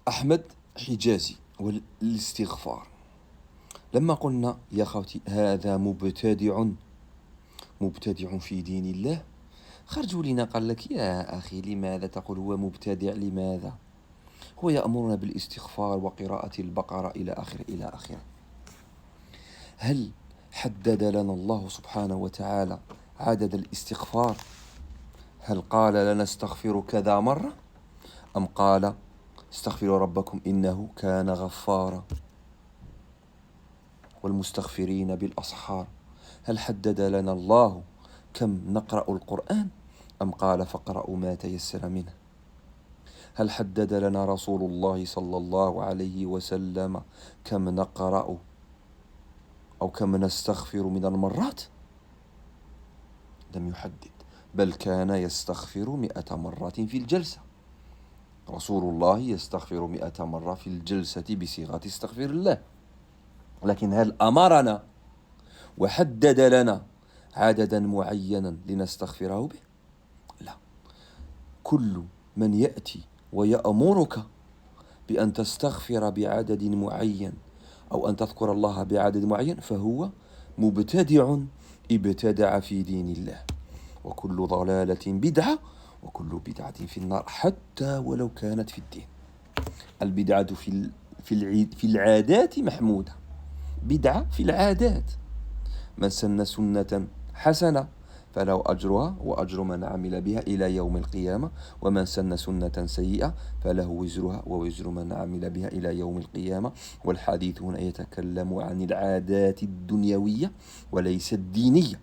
أحمد حجازي والاستغفار. لما قلنا يا خوتي هذا مبتدع في دين الله، خرجوا لنا قال لك يا أخي لماذا تقول هو مبتدع؟ لماذا؟ هو يأمرنا بالاستغفار وقراءة البقرة إلى آخره إلى آخره. هل حدد لنا الله سبحانه وتعالى عدد الاستغفار؟ هل قال لنا استغفروا كذا مرة؟ أم قال استغفروا ربكم إنه كان غفارا والمستغفرين بالأسحار؟ هل حدد لنا الله كم نقرأ القرآن؟ أم قال فاقرأوا ما تيسر منه؟ هل حدد لنا رسول الله صلى الله عليه وسلم كم نقرأ أو كم نستغفر من المرات؟ لم يحدد، بل كان يستغفر 100 مرة في الجلسة. رسول الله يستغفر 100 مرة في الجلسة بصيغة استغفر الله. لكن هل أمرنا وحدد لنا عددا معينا لنستغفره به؟ لا. كل من يأتي ويأمرك بأن تستغفر بعدد معين أو أن تذكر الله بعدد معين فهو مبتدع ابتدع في دين الله، وكل ضلالة بدعة وكل بدعة في النار، حتى ولو كانت في الدين. البدعة في العادات محمودة. بدعة في العادات، من سن سنة حسنة فله أجرها وأجر من عمل بها إلى يوم القيامة، ومن سن سنة سيئة فله وزرها ووزر من عمل بها إلى يوم القيامة. والحديث هنا يتكلم عن العادات الدنيوية وليس الدينية.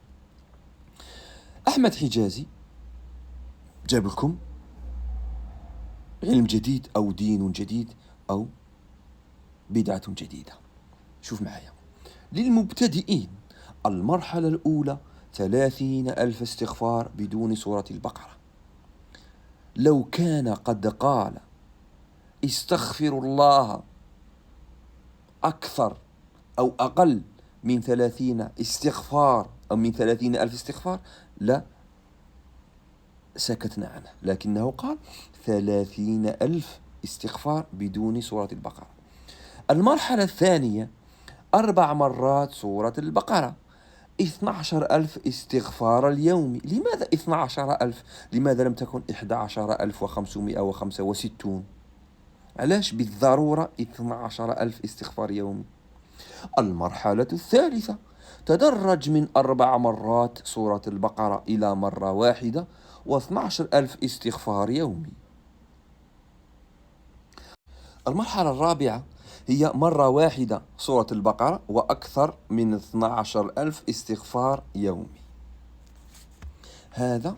أحمد حجازي جاب لكم علم جديد أو دين جديد أو بدعة جديدة. شوف معايا. للمبتدئين المرحلة الأولى 30,000 استغفار بدون سورة البقرة. لو كان قد قال استغفر الله أكثر أو أقل من 30 استغفار أو من 30,000 استغفار لا سكتنا عنه، لكنه قال 30,000 استغفار بدون سورة البقرة. المرحلة الثانية 4 مرات سورة البقرة، 12,000 استغفار اليومي. لماذا 12,000؟ لماذا لم تكن 11,565؟ علاش بالضرورة 12,000 استغفار يومي؟ المرحلة الثالثة تدرج من 4 مرات سورة البقرة إلى مرة واحدة و12,000 استغفار يومي. المرحلة الرابعة هي مرة واحدة سورة البقرة وأكثر من 12,000 استغفار يومي. هذا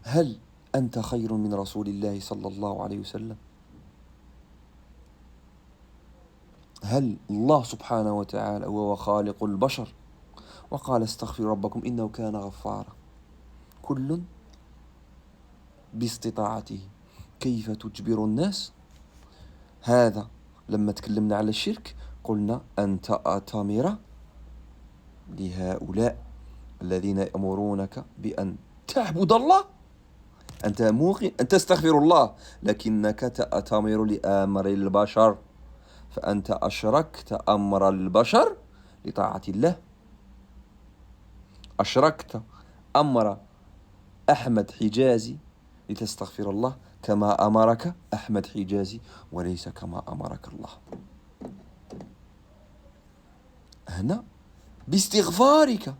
هل أنت خير من رسول الله صلى الله عليه وسلم؟ هل الله سبحانه وتعالى هو خالق البشر وقال استغفروا ربكم إنه كان غفارا؟ كل باستطاعته. كيف تجبر الناس؟ هذا لما تكلمنا على الشرك قلنا أن تأتمر لهؤلاء الذين يأمرونك بأن تعبد الله. أنت موقن أن تستغفر الله لكنك تأتمر لأمر البشر، فأنت أشركت أمر البشر لطاعة الله. أشركت أمر أحمد حجازي لتستغفر الله كما أمرك أحمد حجازي وليس كما أمرك الله. هنا باستغفارك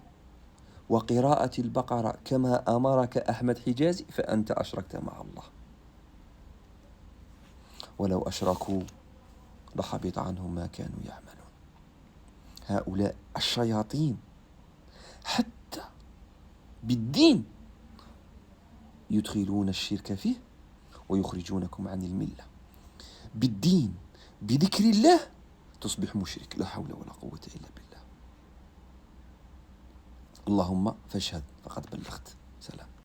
وقراءة البقرة كما أمرك أحمد حجازي فأنت أشركت مع الله. ولو أشركوا لحبط عنهم ما كانوا يعملون. هؤلاء الشياطين حتى بالدين يدخلون الشرك فيه ويخرجونكم عن الملة. بالدين بذكر الله تصبح مشرك. لا حول ولا قوة إلا بالله. اللهم فاشهد فقد بلغت. سلام.